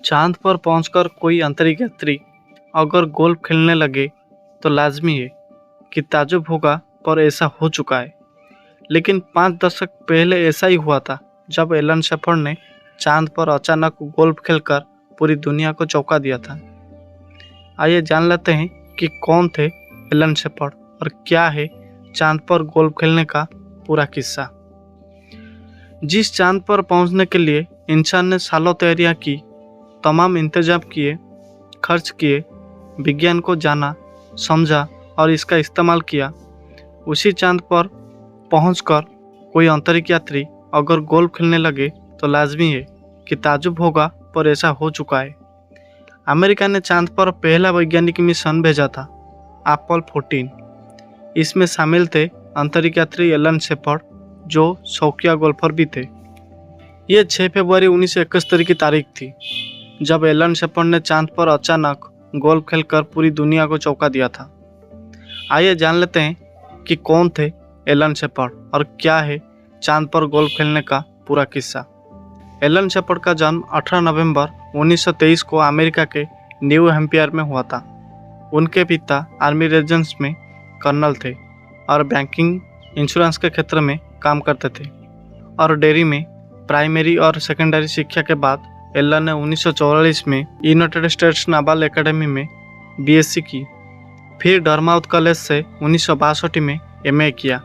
चांद पर पहुंचकर कोई अंतरिक्ष यात्री अगर गोल्फ खेलने लगे तो लाजमी है कि ताज्जुब होगा, पर ऐसा हो चुका है। लेकिन 5 दशक पहले ऐसा ही हुआ था जब एलन शेफर्ड ने चांद पर अचानक गोल्फ खेलकर पूरी दुनिया को चौंका दिया था। आइए जान लेते हैं कि कौन थे एलन शेफर्ड और क्या है चांद पर गोल्फ खेलने का पूरा किस्सा। जिस चांद पर पहुंचने के लिए इंसान ने सालों तैयारियां की, तमाम इंतजाम किए, खर्च किए, विज्ञान को जाना, समझा और इसका इस्तेमाल किया, उसी चांद पर पहुंचकर कोई अंतरिक्ष यात्री अगर गोल्फ खेलने लगे तो लाजमी है कि ताज्जुब होगा, पर ऐसा हो चुका है। अमेरिका ने चांद पर पहला वैज्ञानिक मिशन भेजा था, अपोलो 14। इसमें शामिल थे अंतरिक्ष यात्री एलन शेफर्ड, जो शौकिया गोल्फर भी थे। ये 6 फरवरी 1971 की तारीख थी जब एलन शेफर्ड ने चांद पर अचानक गोल्फ खेलकर पूरी दुनिया को चौंका दिया था। आइए जान लेते हैं कि कौन थे एलन शेफर्ड और क्या है चांद पर गोल्फ खेलने का पूरा किस्सा। एलन शेफर्ड का जन्म 18 नवंबर 1923 को अमेरिका के न्यू हैम्पशायर में हुआ था। उनके पिता आर्मी रेजिमेंट्स में कर्नल थे और बैंकिंग इंश्योरेंस के क्षेत्र में काम करते थे, और डेयरी में प्राइमरी और सेकेंडरी शिक्षा के बाद एलन ने 1944 में यूनाइटेड स्टेट्स नाval एकेडमी में बीएससी की। फिर डरमाउथ कॉलेज से 1962 में एमए किया।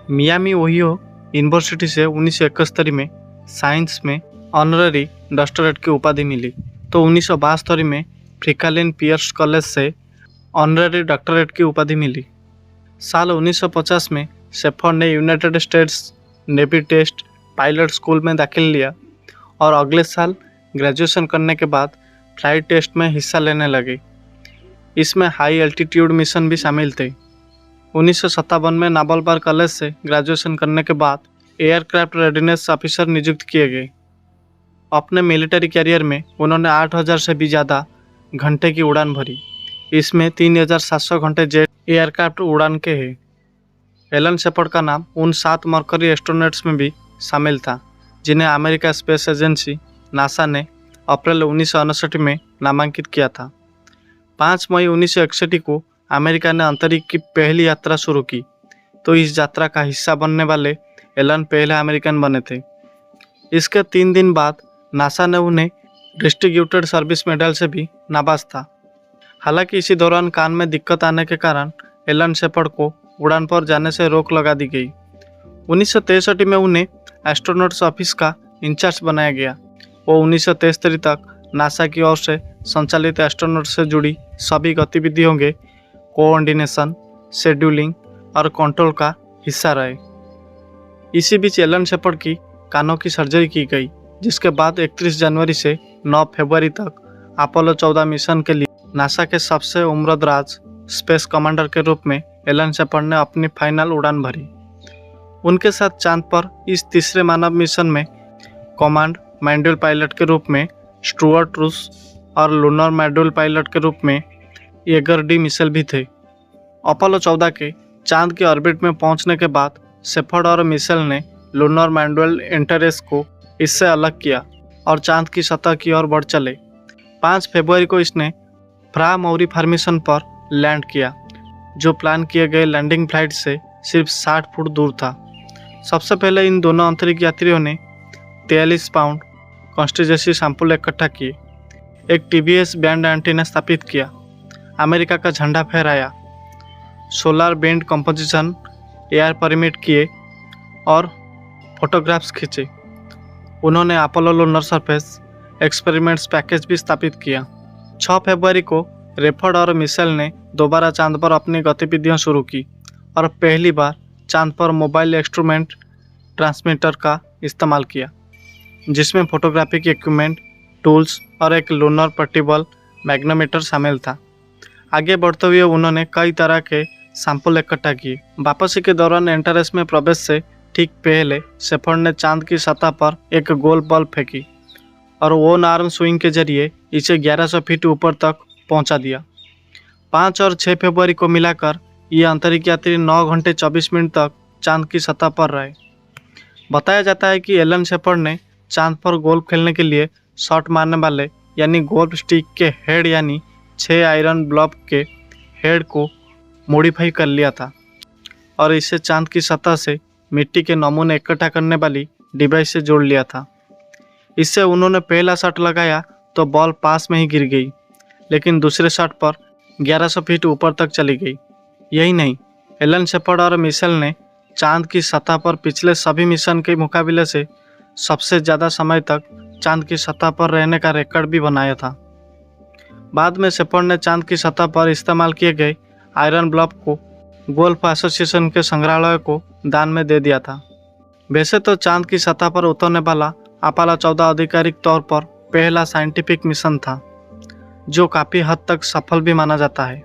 मियामी ओहियो यूनिवर्सिटी से 1971 में साइंस में ऑनररी डॉक्टरेट की उपाधि मिली, तो 1972 में फ्रिकालिन पियर्स कॉलेज से ऑनररी डॉक्टरेट की उपाधि मिली। साल 1950 में शेफर्ड ने United States Navy test pilot school में दाखिल लिया और अगले साल ग्रेजुएशन करने के बाद फ्लाइट टेस्ट में हिस्सा लेने लगे। इसमें हाई एल्टीट्यूड मिशन भी शामिल थे। 1957 में नावल बार कॉलेज से ग्रेजुएशन करने के बाद एयरक्राफ्ट रेडीनेस ऑफिसर नियुक्त किए गए। अपने मिलिट्री कैरियर में उन्होंने 8000 से भी ज़्यादा घंटे की उड़ान भरी। इसमें 3700 घंटे जेट एयरक्राफ्ट उड़ान के हैं। एलन शेफर्ड का नाम उन 7 मरकरी एस्ट्रोनॉट्स में भी शामिल था जिन्हें अमेरिका स्पेस एजेंसी नासा ने अप्रैल 1959 में नामांकित किया था। 5 मई 1961 को अमेरिका ने अंतरिक्ष की पहली यात्रा शुरू की, तो इस यात्रा का हिस्सा बनने वाले एलन पहले अमेरिकन बने थे। इसके 3 दिन बाद नासा ने उन्हें डिस्ट्रीब्यूटेड सर्विस मेडल से भी नवाजा था। हालांकि इसी दौरान कान में दिक्कत आने के कारण एलन शेफर्ड को उड़ान पर जाने से रोक लगा दी गई। 1963 में उन्हें एस्ट्रोनॉट्स ऑफिस का इंचार्ज बनाया गया। वो 1973 तक नासा की ओर से संचालित एस्ट्रोनॉट से जुड़ी सभी गतिविधियों के कोऑर्डिनेशन, शेड्यूलिंग और कंट्रोल का हिस्सा रहे। इसी बीच एलन शेफर्ड की कानों की सर्जरी की गई, जिसके बाद 31 जनवरी से 9 फरवरी तक अपोलो 14 मिशन के लिए नासा के सबसे उम्रदराज स्पेस कमांडर के रूप में एलन शेफर्ड ने अपनी फाइनल उड़ान भरी। उनके साथ चांद पर इस तीसरे मानव मिशन में कमांड मॉड्यूल पायलट के रूप में स्टुअर्ट रूस और लूनर मॉड्यूल पायलट के रूप में एगर डी मिशेल भी थे। अपोलो 14 के चांद के ऑर्बिट में पहुंचने के बाद शेफर्ड और मिशेल ने लूनर मॉड्यूल इंटरेस्ट को इससे अलग किया और चांद की सतह की ओर बढ़ चले। 5 फरवरी को इसने फ्रा मौरी फॉर्मेशन पर लैंड किया, जो प्लान किए गए लैंडिंग फ्लाइट से सिर्फ 60 फुट दूर था। सबसे पहले इन दोनों अंतरिक्ष यात्रियों ने 43 पाउंड कॉन्स्टिट्यूएंसी सैंपल इकट्ठा किए, एक टीवीएस बैंड एंटीना स्थापित किया, अमेरिका का झंडा फहराया, solar band composition air permit किए और फोटोग्राफ्स खींचे। उन्होंने Apollo lunar surface experiments package भी स्थापित किया। 6 फरवरी को शेफर्ड और मिशेल ने दोबारा चांद पर अपनी गतिविधियां शुरू की और पहली बार चांद पर मोबाइल इंस्ट्रूमेंट ट्रांसमीटर का इस्तेमाल किया, जिसमें फोटोग्राफिक इक्विपमेंट, टूल्स और एक लूनर पोर्टेबल मैग्नेटोमीटर शामिल था। आगे बढ़ते हुए उन्होंने कई तरह के सैंपल इकट्ठा किए। वापसी के दौरान एंटरेस में प्रवेश से ठीक पहले शेफर्ड ने चांद की सतह पर एक गोल बॉल फेंकी और वन आर्म स्विंग के जरिए इसे 1100 फीट ऊपर तक पहुंचा दिया। 5 और 6 फरवरी को मिलाकर ये अंतरिक्ष यात्री 9 घंटे 24 मिनट तक चांद की सतह पर रहे। बताया जाता है कि एलन शेफर्ड ने चांद पर गोल्फ खेलने के लिए शॉट मारने वाले यानी गोल्फ स्टिक के हेड यानी 6 आयरन ब्लॉक के हेड को मॉडिफाई कर लिया था और इसे चांद की सतह से मिट्टी के नमूने इकट्ठा करने वाली डिवाइस से जोड़ लिया था। इससे उन्होंने पहला शॉट लगाया तो बॉल पास में ही गिर गई, लेकिन दूसरे शॉट पर 1100 फीट ऊपर तक चली गई। यही नहीं, एलन शेपर्ड और मिशेल ने चांद की सतह पर पिछले सभी मिशन के मुकाबले से सबसे ज़्यादा समय तक चांद की सतह पर रहने का रिकॉर्ड भी बनाया था। बाद में शेपर्ड ने चांद की सतह पर इस्तेमाल किए गए आयरन ब्लॉक को गोल्फ एसोसिएशन के संग्रहालय को दान में दे दिया था। वैसे तो चांद की सतह पर उतरने वाला अपोलो 14 आधिकारिक तौर पर पहला साइंटिफिक मिशन था, जो काफ़ी हद तक सफल भी माना जाता है।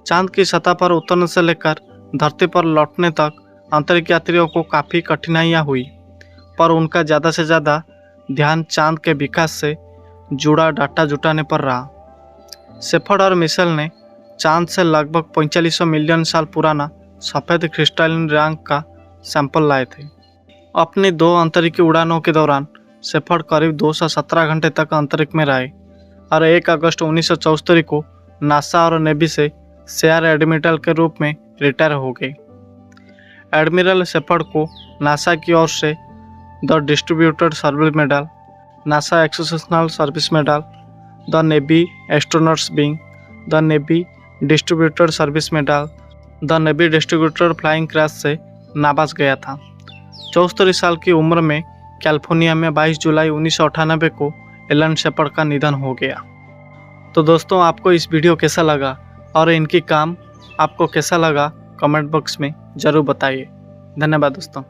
चांद की सतह पर उतरने से लेकर धरती पर लौटने तक अंतरिक्ष यात्रियों को काफ़ी कठिनाइयाँ हुई, पर उनका ज़्यादा से ज़्यादा ध्यान चांद के विकास से जुड़ा डाटा जुटाने पर रहा। शेपर्ड और मिशेल ने चांद से लगभग 4500 मिलियन साल पुराना सफ़ेद क्रिस्टलाइन रंग का सैंपल लाए थे। अपनी 2 अंतरिक्ष उड़ानों के दौरान शेपर्ड करीब 217 घंटे तक अंतरिक्ष में रहे और 1 अगस्त 1974 को नासा और नेवी से शेयर एडमिरल के रूप में रिटायर हो गए। एडमिरल शेपर्ड को नासा की ओर से the distributed service medal, NASA exceptional service medal, the navy astronauts wing, the navy distributed service medal, the navy distributed flying cross से नवाजा गया था। 74 साल की उम्र में कैलिफोर्निया में 22 जुलाई 1998 को एलन शेपर्ड का निधन हो गया। तो दोस्तों, आपको इस वीडियो कैसा लगा और इनकी काम आपको कैसा लगा कमेंट बॉक्स में ज़रूर बताइए। धन्यवाद दोस्तों।